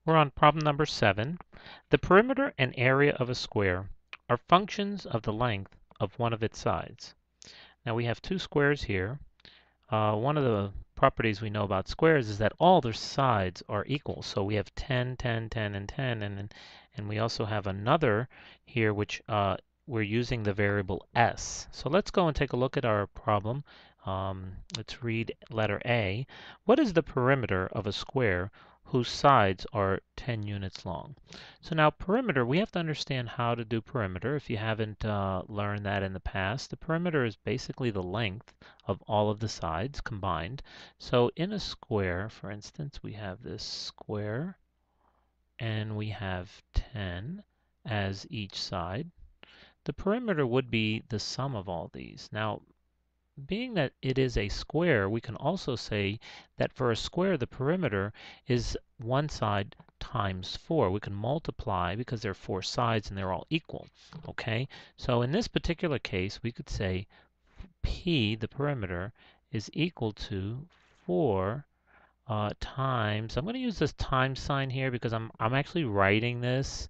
We're on problem number 7. The perimeter and area of a square are functions of the length of one of its sides. Now we have two squares here. One of the properties we know about squares is that all their sides are equal. So we have 10, 10, 10, and 10, and we also have another here which we're using the variable s. So let's go and take a look at our problem. Let's read letter A. What is the perimeter of a square whose sides are 10 units long? So now perimeter, we have to understand how to do perimeter. If you haven't learned that in the past, the perimeter is basically the length of all of the sides combined. So in a square, for instance, we have this square and we have 10 as each side. The perimeter would be the sum of all these. Now, being that it is a square, we can also say that for a square, the perimeter is one side times 4. We can multiply because there are 4 sides and they're all equal. Okay, so in this particular case, we could say P, the perimeter, is equal to 4 times, I'm going to use this times sign here because I'm actually writing this.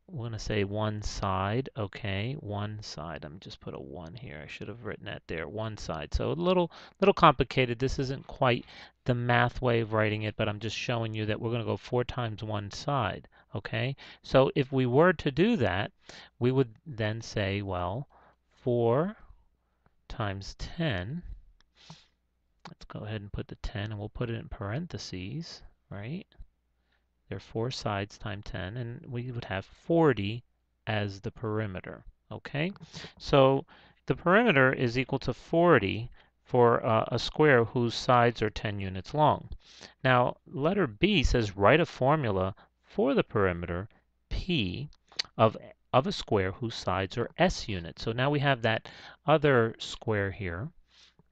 We're going to say one side, okay, one side. Let me just put a 1 here. I should have written that there, one side. So a little complicated. This isn't quite the math way of writing it, but I'm just showing you that we're going to go 4 times one side, okay? So if we were to do that, we would then say, well, 4 times 10, let's go ahead and put the 10 and we'll put it in parentheses, right? There are 4 sides times 10, and we would have 40 as the perimeter. Okay, so the perimeter is equal to 40 for a square whose sides are 10 units long. Now, letter B says write a formula for the perimeter P of a square whose sides are S units. So now we have that other square here.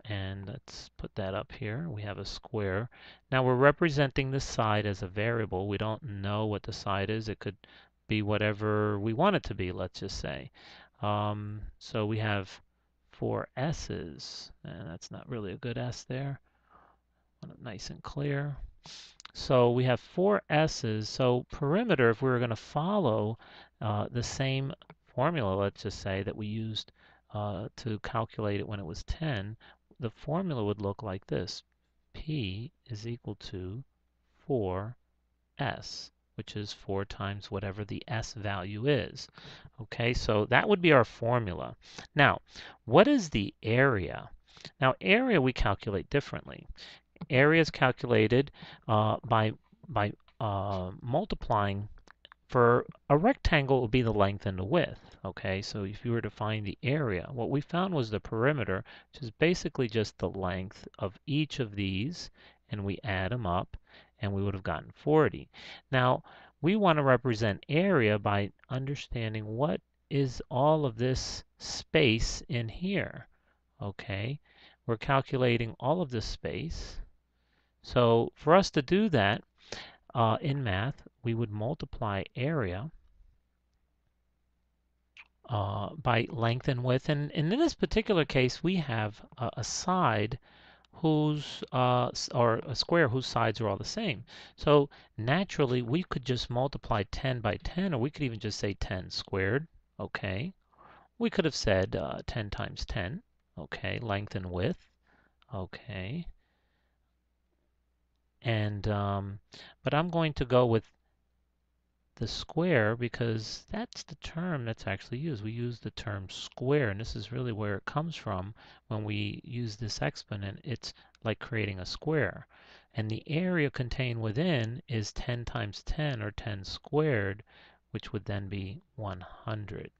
And let's put that up here. We have a square. Now we're representing the side as a variable. We don't know what the side is. It could be whatever we want it to be, let's just say. So we have 4 s's, and that's not really a good s there. I want it nice and clear. So we have 4 s's. So perimeter, if we were going to follow the same formula, let's just say, that we used to calculate it when it was 10, the formula would look like this. P is equal to 4s, which is 4 times whatever the s value is. Okay, so that would be our formula. Now, what is the area? Now, area we calculate differently. Area is calculated by multiplying. For a rectangle, it would be the length and the width. Okay, so if you were to find the area, what we found was the perimeter, which is basically just the length of each of these, and we add them up, and we would have gotten 40. Now, we want to represent area by understanding what is all of this space in here. Okay, we're calculating all of this space. So for us to do that in math, we would multiply area by length and width. And in this particular case, we have a side whose, or a square whose sides are all the same. So naturally, we could just multiply 10 by 10, or we could even just say 10 squared. Okay. We could have said 10 times 10. Okay. Length and width. Okay. And but I'm going to go with the square because that's the term that's actually used. We use the term square, and this is really where it comes from when we use this exponent. It's like creating a square. And the area contained within is 10 times 10, or 10 squared, which would then be 100.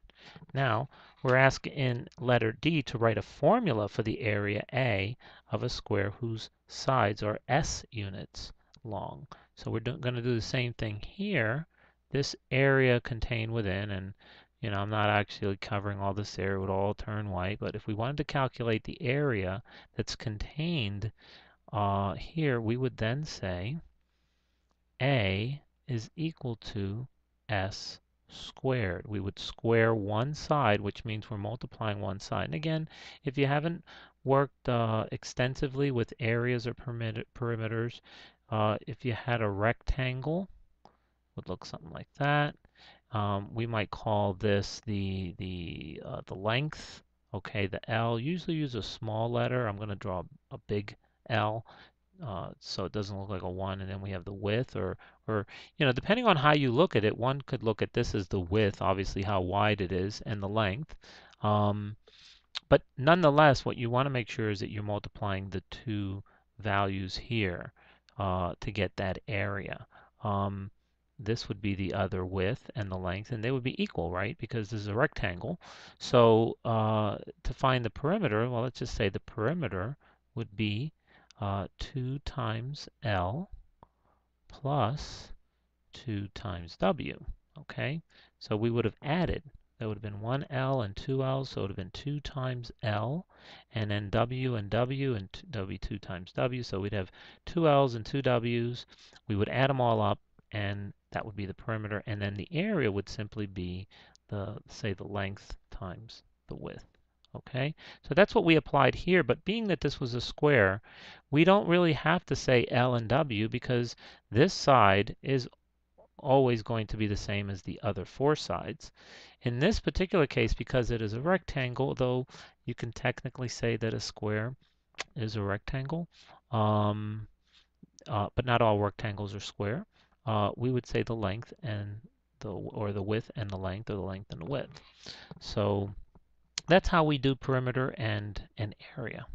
Now, we're asked in letter D to write a formula for the area A of a square whose sides are S units long. So we're going to do the same thing here. This area contained within, and I'm not actually covering all this area, it would all turn white, but if we wanted to calculate the area that's contained here, we would then say A is equal to S squared. We would square one side, which means we're multiplying one side. And again, if you haven't worked extensively with areas or perimeters, If you had a rectangle, would look something like that. We might call this the length. Okay, the L. Usually use a small letter. I'm going to draw a big L so it doesn't look like a 1. And then we have the width, or depending on how you look at it, one could look at this as the width, obviously how wide it is, and the length. But nonetheless, what you want to make sure is that you're multiplying the two values here to get that area. This would be the other width and the length, and they would be equal, right? Because this is a rectangle. So to find the perimeter, well, let's just say the perimeter would be 2 times L plus 2 times W. Okay, so we would have added. That would have been 1 L and 2 L's, so it would have been 2 times L, and then W and W, and W 2 times W, so we'd have 2 L's and 2 W's. We would add them all up, and that would be the perimeter, and then the area would simply be say the length times the width. Okay, so that's what we applied here, but being that this was a square, we don't really have to say L and W because this side is always going to be the same as the other four sides. In this particular case, because it is a rectangle, though you can technically say that a square is a rectangle, but not all rectangles are square, we would say the length and the width and the length, or the length and the width. So that's how we do perimeter and area.